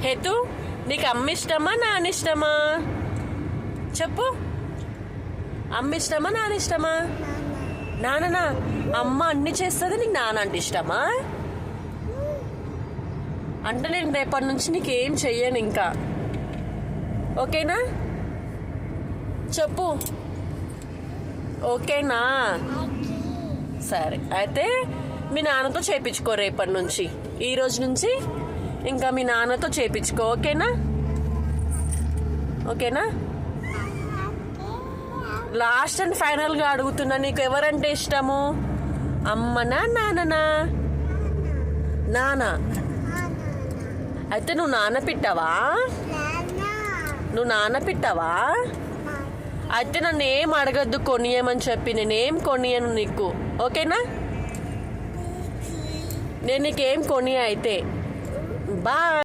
హేతు, నీకు అమ్మ ఇష్టమా నాన్న ఇష్టమా? చెప్పు. అమ్మ ఇష్టమా నాన్న ఇష్టమా? నాన్ననా? అమ్మ అన్ని చేస్తుంది, నీకు నాన్న అంటే ఇష్టమా? అంటే నేను రేపటి నుంచి నీకేం చెయ్యను ఇంకా, ఓకేనా? చెప్పు, ఓకేనా? సరే, అయితే మీ నాన్నతో చేపించుకో రేపటి నుంచి. ఈ రోజు నుంచి ఇంకా మీ నాన్నతో చేపించుకో, ఓకేనా? ఓకేనా? లాస్ట్ అండ్ ఫైనల్గా అడుగుతున్నా, నీకు ఎవరంటే ఇష్టము? అమ్మనా నాన్ననా? నాన్న. అయితే నువ్వు నాన్న పిట్టవా? నువ్వు నాన్న పిట్టవా? అయితే నన్ను ఏం అడగద్దు కొనియమని చెప్పి, నేనేం కొనియను నీకు, ఓకేనా? నేను నీకేం కొనియ అయితే. బాయ్.